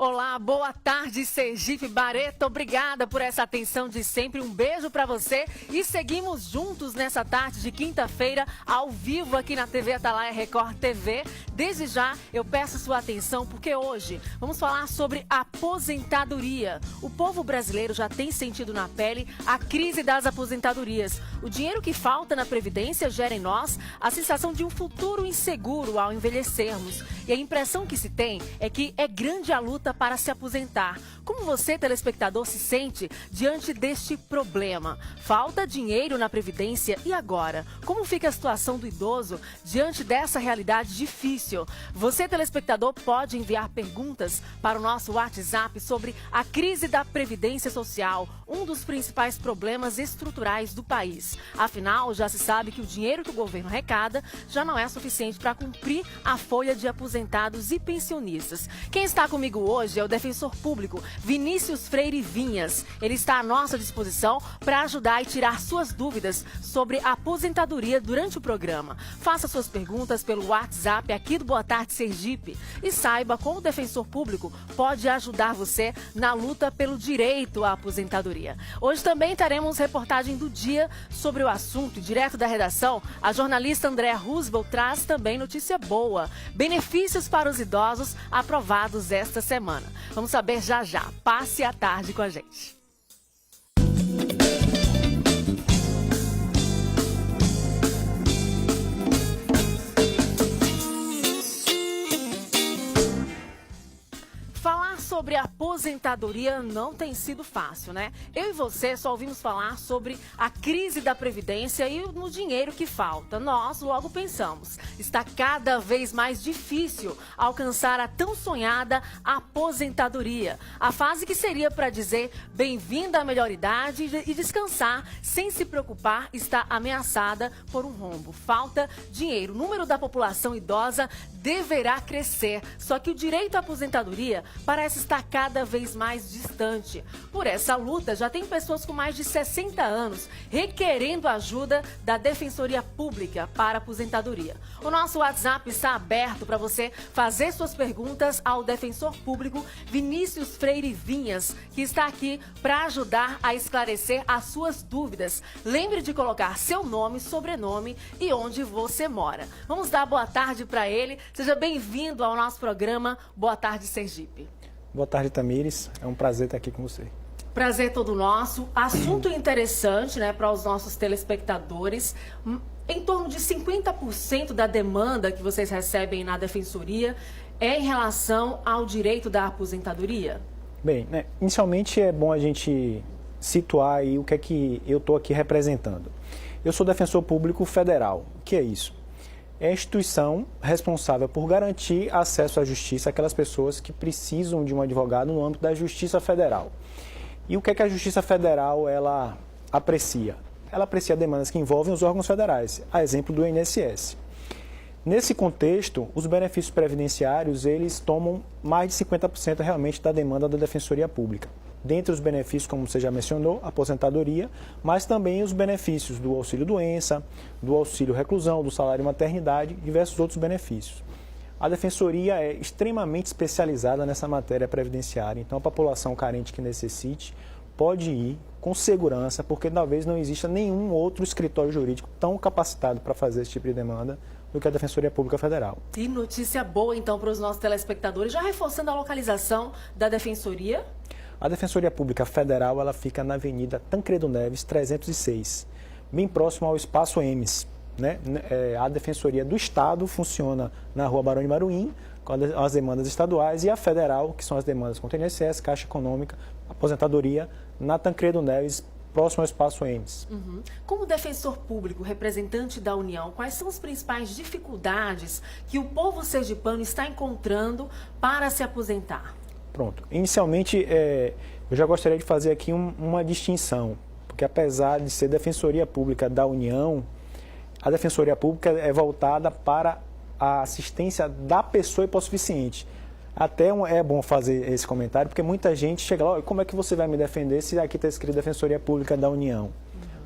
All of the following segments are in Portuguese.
Olá, boa tarde, Sergipe Barreto. Obrigada por essa atenção de sempre. Um beijo para você e seguimos juntos nessa tarde de quinta-feira, ao vivo aqui na TV Atalaia Record TV. Desde já, eu peço sua atenção porque hoje vamos falar sobre aposentadoria. O povo brasileiro já tem sentido na pele a crise das aposentadorias. O dinheiro que falta na Previdência gera em nós a sensação de um futuro inseguro ao envelhecermos. E a impressão que se tem é que é grande a luta para se aposentar. Como você, telespectador, se sente diante deste problema? Falta dinheiro na Previdência e agora? Como fica a situação do idoso diante dessa realidade difícil? Você, telespectador, pode enviar perguntas para o nosso WhatsApp sobre a crise da Previdência Social, um dos principais problemas estruturais do país. Afinal, já se sabe que o dinheiro que o governo arrecada já não é suficiente para cumprir a folha de aposentados e pensionistas. Quem está comigo hoje é o defensor público Vinícius Freire Vinhas. Ele está à nossa disposição para ajudar e tirar suas dúvidas sobre a aposentadoria durante o programa. Faça suas perguntas pelo WhatsApp aqui do Boa Tarde Sergipe e saiba como o defensor público pode ajudar você na luta pelo direito à aposentadoria. Hoje também teremos reportagem do dia sobre o assunto e direto da redação, a jornalista Andréa Roosevelt traz também notícia boa: benefícios para os idosos aprovados esta semana. Vamos saber já já. Passe a tarde com a gente. Falar sobre aposentadoria não tem sido fácil, né? Eu e você só ouvimos falar sobre a crise da Previdência e no dinheiro que falta. Nós logo pensamos, está cada vez mais difícil alcançar a tão sonhada aposentadoria. A fase que seria para dizer bem-vinda à melhor idade e descansar sem se preocupar está ameaçada por um rombo. Falta dinheiro. O número da população idosa deverá crescer, só que o direito à aposentadoria parece estar cada vez mais distante. Por essa luta, já tem pessoas com mais de 60 anos requerendo ajuda da Defensoria Pública para a aposentadoria. O nosso WhatsApp está aberto para você fazer suas perguntas ao defensor público Vinícius Freire Vinhas, que está aqui para ajudar a esclarecer as suas dúvidas. Lembre de colocar seu nome, sobrenome e onde você mora. Vamos dar boa tarde para ele. Seja bem-vindo ao nosso programa Boa Tarde Sergipe. Boa tarde, Tamires. É um prazer estar aqui com você. Prazer todo nosso. Assunto interessante, né, para os nossos telespectadores. Em torno de 50% da demanda que vocês recebem na Defensoria é em relação ao direito da aposentadoria? Bem, né, inicialmente é bom a gente situar aí o que é que eu estou aqui representando. Eu sou defensor público federal. O que é isso? É a instituição responsável por garantir acesso à justiça àquelas pessoas que precisam de um advogado no âmbito da Justiça Federal. E o que é que a Justiça Federal ela aprecia? Ela aprecia demandas que envolvem os órgãos federais, a exemplo do INSS. Nesse contexto, os benefícios previdenciários eles tomam mais de 50% realmente da demanda da Defensoria Pública. Dentre os benefícios, como você já mencionou, a aposentadoria, mas também os benefícios do auxílio-doença, do auxílio-reclusão, do salário-maternidade e diversos outros benefícios. A Defensoria é extremamente especializada nessa matéria previdenciária, então a população carente que necessite pode ir com segurança, porque talvez não exista nenhum outro escritório jurídico tão capacitado para fazer esse tipo de demanda do que a Defensoria Pública Federal. E notícia boa, então, para os nossos telespectadores, já reforçando a localização da Defensoria? A Defensoria Pública Federal ela fica na Avenida Tancredo Neves, 306, bem próximo ao Espaço Emes. Né? A Defensoria do Estado funciona na Rua Barão de Maruim, com as demandas estaduais, e a Federal, que são as demandas contra o INSS, Caixa Econômica, Aposentadoria, na Tancredo Neves, próximo ao Espaço Emes. Como defensor público, representante da União, quais são as principais dificuldades que o povo sergipano está encontrando para se aposentar? Pronto. Inicialmente, eu já gostaria de fazer aqui uma distinção, porque apesar de ser Defensoria Pública da União, a Defensoria Pública é voltada para a assistência da pessoa hipossuficiente. Até é bom fazer esse comentário, porque muita gente chega lá, como é que você vai me defender se aqui está escrito Defensoria Pública da União?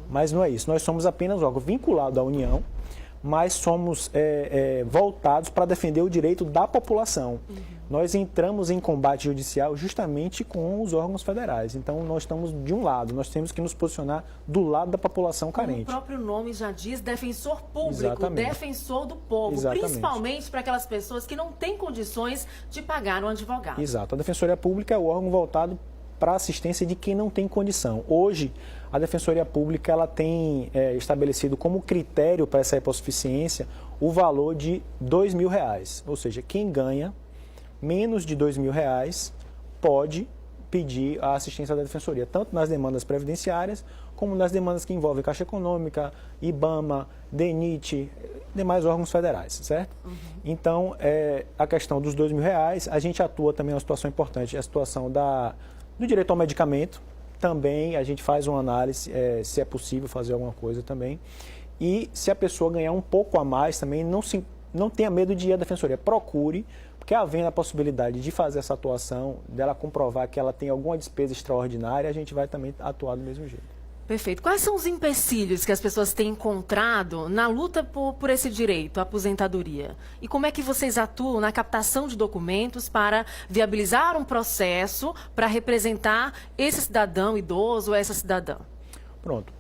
Mas não é isso, nós somos apenas órgão vinculado à União, mas somos voltados para defender o direito da população. nós entramos em combate judicial justamente com os órgãos federais. Então, nós estamos de um lado, nós temos que nos posicionar do lado da população carente. Como o próprio nome já diz, defensor público, Exatamente. defensor do povo, Exatamente. Principalmente para aquelas pessoas que não têm condições de pagar um advogado. Exato. A Defensoria Pública é o órgão voltado para a assistência de quem não tem condição. Hoje, a Defensoria Pública ela tem estabelecido como critério para essa hipossuficiência o valor de R$2.000. Ou seja, quem ganha menos de R$2.000 pode pedir a assistência da Defensoria, tanto nas demandas previdenciárias, como nas demandas que envolvem Caixa Econômica, IBAMA, DENIT, demais órgãos federais, certo? Então, a questão dos R$2.000, a gente atua também, uma situação importante, a situação do direito ao medicamento, também a gente faz uma análise, se é possível fazer alguma coisa também, e se a pessoa ganhar um pouco a mais também, não tenha medo de ir à Defensoria, procure, porque havendo a possibilidade de fazer essa atuação, dela comprovar que ela tem alguma despesa extraordinária, a gente vai também atuar do mesmo jeito. Perfeito. Quais são os empecilhos que as pessoas têm encontrado na luta por esse direito à aposentadoria? E como é que vocês atuam na captação de documentos para viabilizar um processo para representar esse cidadão idoso ou essa cidadã? Pronto.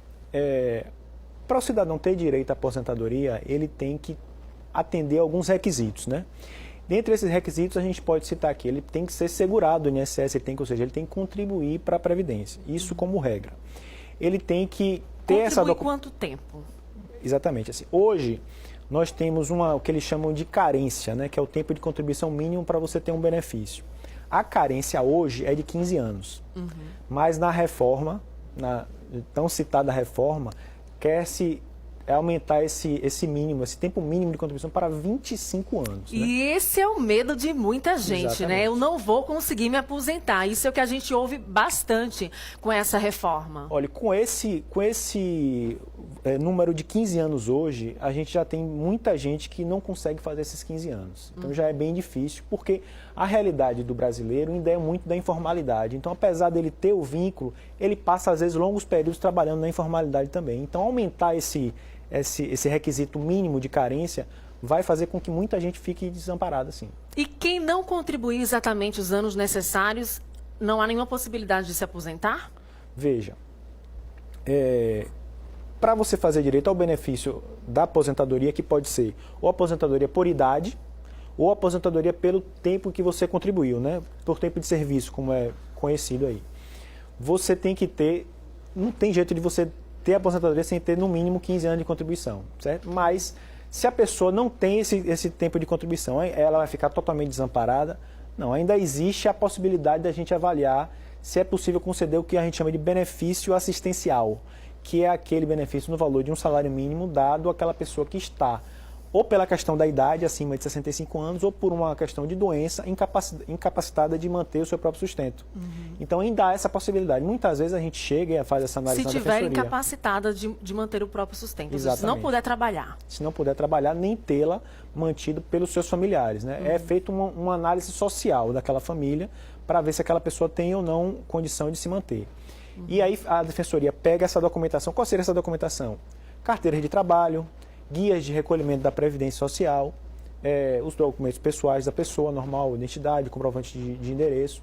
Para o cidadão ter direito à aposentadoria, ele tem que atender alguns requisitos, né? Dentre esses requisitos, a gente pode citar aqui, ele tem que ser segurado no INSS, ou seja, ele tem que contribuir para a Previdência, isso como regra. Ele tem que ter essa documentação. Quanto tempo? Exatamente. Assim, hoje, nós temos o que eles chamam de carência, né, que é o tempo de contribuição mínimo para você ter um benefício. A carência hoje é de 15 anos, mas na reforma, na tão citada reforma, quer-se aumentar esse mínimo, esse tempo mínimo de contribuição para 25 anos. Né? E esse é o medo de muita gente, Exatamente. né? Eu não vou conseguir me aposentar. Isso é o que a gente ouve bastante com essa reforma. Olha, com esse número de 15 anos hoje, a gente já tem muita gente que não consegue fazer esses 15 anos. Então já é bem difícil, porque a realidade do brasileiro ainda é muito da informalidade. Então, apesar dele ter o vínculo, ele passa, às vezes, longos períodos trabalhando na informalidade também. Então, aumentar esse requisito mínimo de carência vai fazer com que muita gente fique desamparada, sim. E quem não contribuir exatamente os anos necessários, não há nenhuma possibilidade de se aposentar? Veja, para você fazer direito ao benefício da aposentadoria, que pode ser ou aposentadoria por idade, ou aposentadoria pelo tempo que você contribuiu, né? Por tempo de serviço, como é conhecido aí. Você tem que ter, não tem jeito de você ter aposentadoria sem ter no mínimo 15 anos de contribuição, certo? Mas se a pessoa não tem esse tempo de contribuição, ela vai ficar totalmente desamparada? Não, ainda existe a possibilidade da gente avaliar se é possível conceder o que a gente chama de benefício assistencial, que é aquele benefício no valor de um salário mínimo dado àquela pessoa que está ou pela questão da idade, acima de 65 anos, ou por uma questão de doença, incapacitada de manter o seu próprio sustento. Então, ainda há essa possibilidade. Muitas vezes a gente chega e faz essa análise na defensoria. Se defensoria. estiver incapacitada de manter o próprio sustento. Exatamente. Se não puder trabalhar. Se não puder trabalhar, nem tê-la mantido pelos seus familiares. Né? É feita uma análise social daquela família para ver se aquela pessoa tem ou não condição de se manter. E aí a defensoria pega essa documentação. Qual seria essa documentação? Carteira de trabalho, guias de recolhimento da Previdência Social, os documentos pessoais da pessoa, normal, identidade, comprovante de endereço.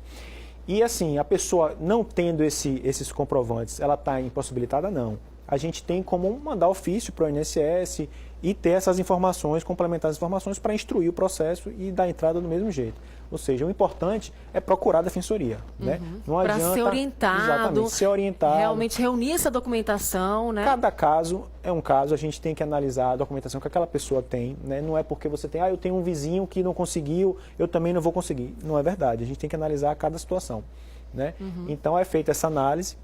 E assim, a pessoa não tendo esses comprovantes, ela está impossibilitada? Não. A gente tem como mandar ofício para o INSS e ter essas informações, complementar as informações para instruir o processo e dar entrada do mesmo jeito. Ou seja, o importante é procurar a defensoria. Né? Não Para adianta, ser orientado, exatamente, ser orientado. Realmente reunir essa documentação, né? Cada caso é um caso, a gente tem que analisar a documentação que aquela pessoa tem. Né? Não é porque você tem, eu tenho um vizinho que não conseguiu, eu também não vou conseguir. Não é verdade, a gente tem que analisar cada situação. Né? Então é feita essa análise,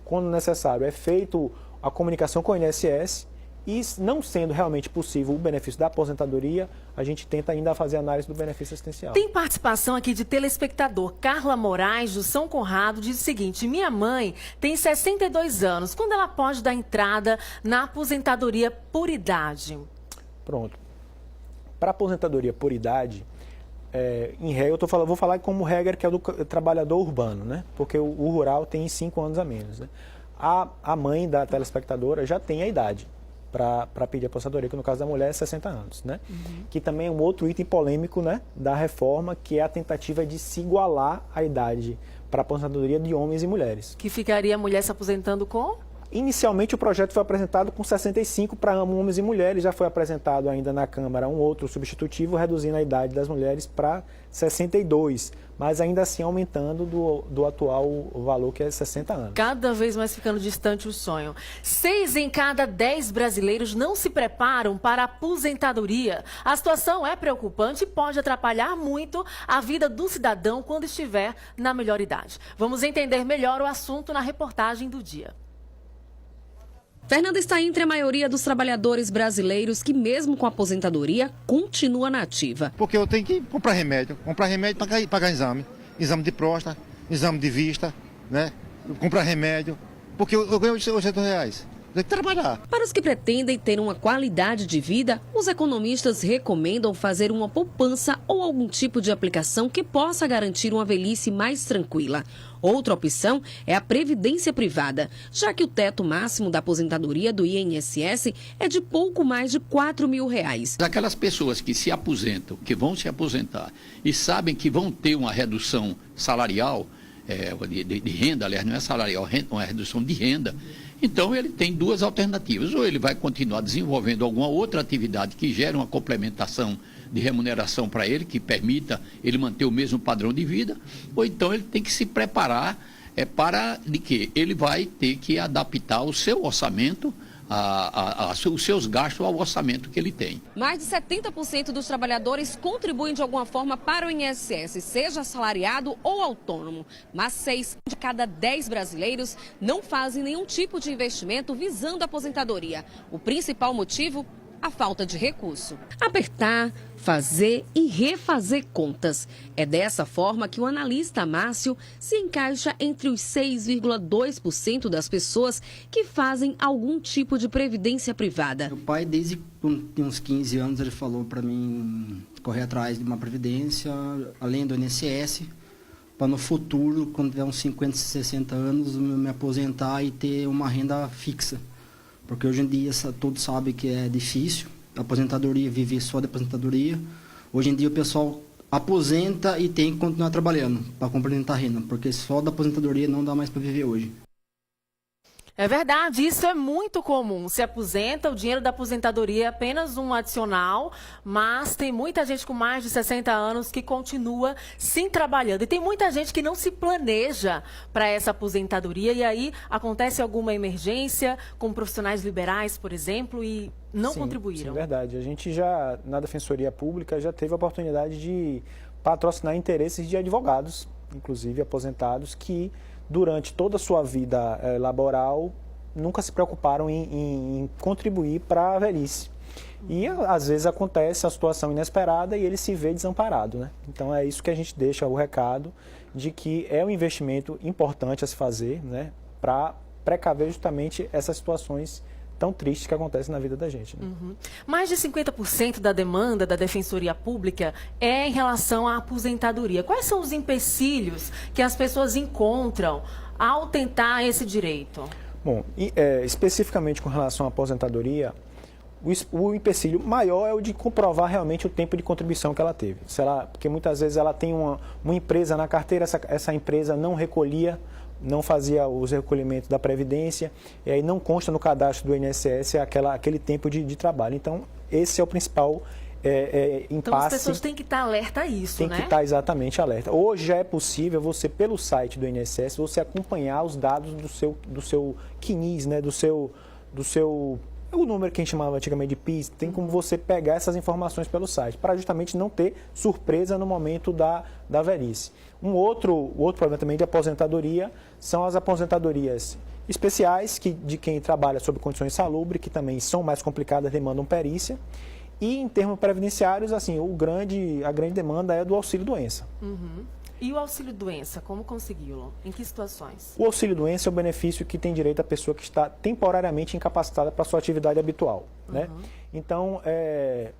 quando necessário, é feito a comunicação com o INSS. E não sendo realmente possível o benefício da aposentadoria, a gente tenta ainda fazer análise do benefício assistencial. Tem participação aqui de telespectador. Carla Moraes, do São Conrado, diz o seguinte: minha mãe tem 62 anos. Quando ela pode dar entrada na aposentadoria por idade? Pronto. Para aposentadoria por idade, em regra, vou falar como regra que é do trabalhador urbano, né? Porque o rural tem 5 anos a menos. Né? A mãe da telespectadora já tem a idade. para pedir aposentadoria, que no caso da mulher é 60 anos, né? Que também é um outro item polêmico, né, da reforma, que é a tentativa de se igualar a idade para aposentadoria de homens e mulheres. Que ficaria a mulher se aposentando com? Inicialmente o projeto foi apresentado com 65 para homens e mulheres, já foi apresentado ainda na Câmara um outro substitutivo, reduzindo a idade das mulheres para 62, mas ainda assim aumentando do atual valor, que é 60 anos. Cada vez mais ficando distante o sonho. 6 em cada 10 brasileiros não se preparam para a aposentadoria. A situação é preocupante e pode atrapalhar muito a vida do cidadão quando estiver na melhor idade. Vamos entender melhor o assunto na reportagem do dia. Fernanda está entre a maioria dos trabalhadores brasileiros que, mesmo com aposentadoria, continua na ativa. Porque eu tenho que comprar remédio para pagar exame de próstata, exame de vista, né? Comprar remédio, porque eu ganho R$800. Tem que trabalhar. Para os que pretendem ter uma qualidade de vida, os economistas recomendam fazer uma poupança ou algum tipo de aplicação que possa garantir uma velhice mais tranquila. Outra opção é a previdência privada, já que o teto máximo da aposentadoria do INSS é de pouco mais de R$4.000. Aquelas pessoas que se aposentam, que vão se aposentar e sabem que vão ter uma redução salarial, de renda, aliás, não é salarial, uma redução de renda. Então, ele tem duas alternativas. Ou ele vai continuar desenvolvendo alguma outra atividade que gere uma complementação de remuneração para ele, que permita ele manter o mesmo padrão de vida, ou então ele tem que se preparar para de que ele vai ter que adaptar o seu orçamento, os seus gastos ao orçamento que ele tem. Mais de 70% dos trabalhadores contribuem de alguma forma para o INSS, seja assalariado ou autônomo. Mas 6 de cada 10 brasileiros não fazem nenhum tipo de investimento visando a aposentadoria. O principal motivo? A falta de recurso. Apertar, fazer e refazer contas. É dessa forma que o analista Márcio se encaixa entre os 6,2% das pessoas que fazem algum tipo de previdência privada. Meu pai, desde uns 15 anos, ele falou para mim correr atrás de uma previdência, além do INSS, para no futuro, quando tiver uns 50, 60 anos, me aposentar e ter uma renda fixa. Porque hoje em dia todos sabem que é difícil, a aposentadoria, viver só da aposentadoria. Hoje em dia o pessoal aposenta e tem que continuar trabalhando para complementar a renda, porque só da aposentadoria não dá mais para viver hoje. É verdade, isso é muito comum. Se aposenta, o dinheiro da aposentadoria é apenas um adicional, mas tem muita gente com mais de 60 anos que continua sim trabalhando. E tem muita gente que não se planeja para essa aposentadoria e aí acontece alguma emergência com profissionais liberais, por exemplo, e não contribuíram. Sim, verdade. A gente já, na Defensoria Pública, já teve a oportunidade de patrocinar interesses de advogados, inclusive aposentados, que durante toda a sua vida laboral, nunca se preocuparam em contribuir para a velhice. E às vezes acontece a situação inesperada e ele se vê desamparado, né? Então é isso que a gente deixa o recado de que é um investimento importante a se fazer, né? Para precaver justamente essas situações tão tristes que acontecem na vida da gente. Né? Mais de 50% da demanda da Defensoria Pública é em relação à aposentadoria. Quais são os empecilhos que as pessoas encontram ao tentar esse direito? Bom, especificamente com relação à aposentadoria, o empecilho maior é o de comprovar realmente o tempo de contribuição que ela teve. Porque muitas vezes ela tem uma empresa na carteira, essa empresa não recolhia, não fazia os recolhimentos da Previdência, e aí não consta no cadastro do INSS aquele tempo de trabalho. Então, esse é o principal impasse. Então, as pessoas têm que estar alerta a isso, né? Tem que estar exatamente alerta. Hoje já é possível você, pelo site do INSS, você acompanhar os dados do seu CNIS, né? do seu o número que a gente chamava antigamente de PIS, tem como você pegar essas informações pelo site, para justamente não ter surpresa no momento da velhice. Um outro problema também de aposentadoria são as aposentadorias especiais, de quem trabalha sob condições insalubres, que também são mais complicadas, demandam perícia. E em termos previdenciários, assim, a grande demanda é do auxílio-doença. E o auxílio-doença, como consegui-lo? Em que situações? O auxílio-doença é o benefício que tem direito a pessoa que está temporariamente incapacitada para a sua atividade habitual. Né? Então,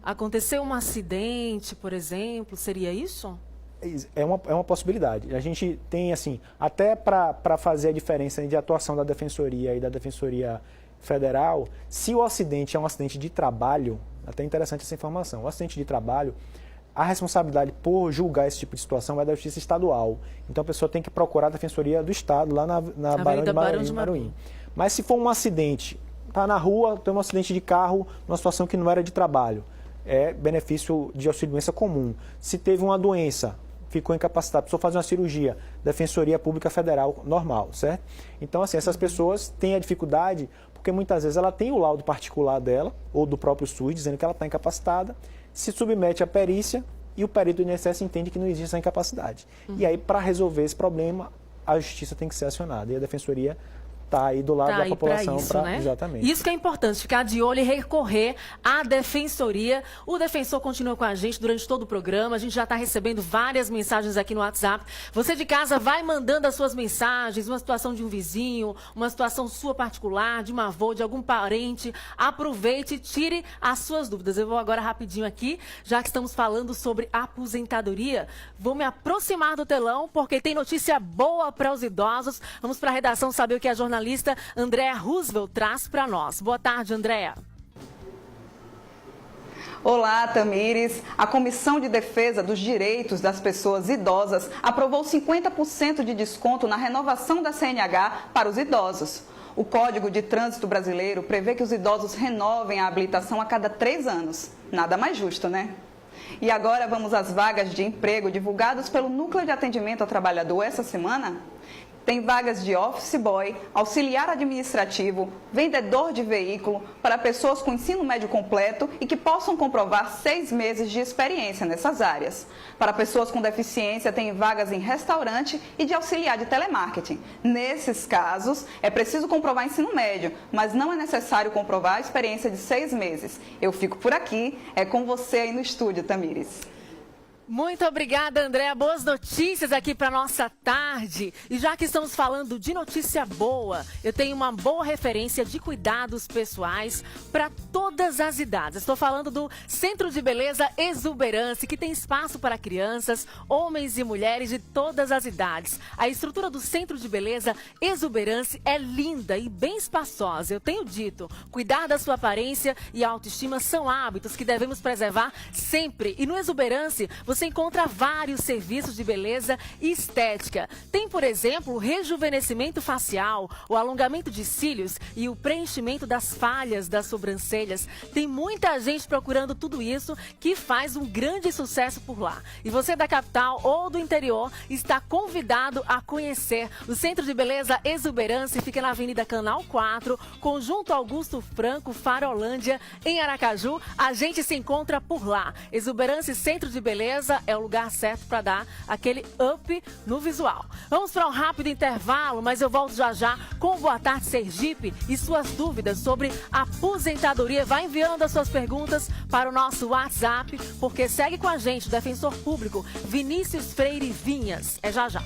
aconteceu um acidente, por exemplo, seria isso? É uma possibilidade. A gente tem, assim, até para fazer a diferença de atuação da Defensoria e da Defensoria federal, se o acidente é um acidente de trabalho, até interessante essa informação, o acidente de trabalho, a responsabilidade por julgar esse tipo de situação é da Justiça Estadual. Então a pessoa tem que procurar a Defensoria do Estado, lá na Barão de Maruim. Mas se for um acidente, está na rua, tem um acidente de carro, numa situação que não era de trabalho, é benefício de auxílio-doença comum. Se teve uma doença, ficou incapacitado, precisou fazer uma cirurgia, Defensoria Pública Federal normal, certo? Então, assim, essas pessoas têm a dificuldade, porque muitas vezes ela tem o laudo particular dela, ou do próprio SUS, dizendo que ela está incapacitada, se submete à perícia e o perito do INSS entende que não existe essa incapacidade. E aí, para resolver esse problema, a justiça tem que ser acionada. E a defensoria está aí do lado da população. Né? Exatamente. Isso que é importante, ficar de olho e recorrer à defensoria. O defensor continua com a gente durante todo o programa. A gente já está recebendo várias mensagens aqui no WhatsApp. Você de casa vai mandando as suas mensagens, uma situação de um vizinho, uma situação sua particular, de uma avó, de algum parente. Aproveite e tire as suas dúvidas. Eu vou agora rapidinho aqui, já que estamos falando sobre aposentadoria. Vou me aproximar do telão, porque tem notícia boa para os idosos. Vamos para a redação saber o que a jornalista Andréa Roosevelt traz para nós. Boa tarde, Andréa. Olá, Tamires. A Comissão de Defesa dos Direitos das Pessoas Idosas aprovou 50% de desconto na renovação da CNH para os idosos. O Código de Trânsito Brasileiro prevê que os idosos renovem a habilitação a cada 3 anos. Nada mais justo, né? E agora vamos às vagas de emprego divulgadas pelo Núcleo de Atendimento ao Trabalhador essa semana. Tem vagas de office boy, auxiliar administrativo, vendedor de veículo para pessoas com ensino médio completo e que possam comprovar 6 meses de experiência nessas áreas. Para pessoas com deficiência, tem vagas em restaurante e de auxiliar de telemarketing. Nesses casos, é preciso comprovar ensino médio, mas não é necessário comprovar a experiência de 6 meses. Eu fico por aqui, é com você aí no estúdio, Tamires. Muito obrigada, Andréa. Boas notícias aqui para nossa tarde. E já que estamos falando de notícia boa, eu tenho uma boa referência de cuidados pessoais para todas as idades. Estou falando do Centro de Beleza Exuberance, que tem espaço para crianças, homens e mulheres de todas as idades. A estrutura do Centro de Beleza Exuberance é linda e bem espaçosa. Eu tenho dito, cuidar da sua aparência e autoestima são hábitos que devemos preservar sempre. E no Exuberance, você encontra vários serviços de beleza e estética. Tem, por exemplo, o rejuvenescimento facial, o alongamento de cílios e o preenchimento das falhas das sobrancelhas. Tem muita gente procurando tudo isso que faz um grande sucesso por lá. E você da capital ou do interior está convidado a conhecer. O Centro de Beleza Exuberance fica na Avenida Canal 4, Conjunto Augusto Franco, Farolândia, em Aracaju. A gente se encontra por lá. Exuberance Centro de Beleza é o lugar certo para dar aquele up no visual. Vamos para um rápido intervalo, mas eu volto já já com o Boa Tarde Sergipe e suas dúvidas sobre aposentadoria. Vai enviando as suas perguntas para o nosso WhatsApp, porque segue com a gente o defensor público Vinícius Freire Vinhas. É já já.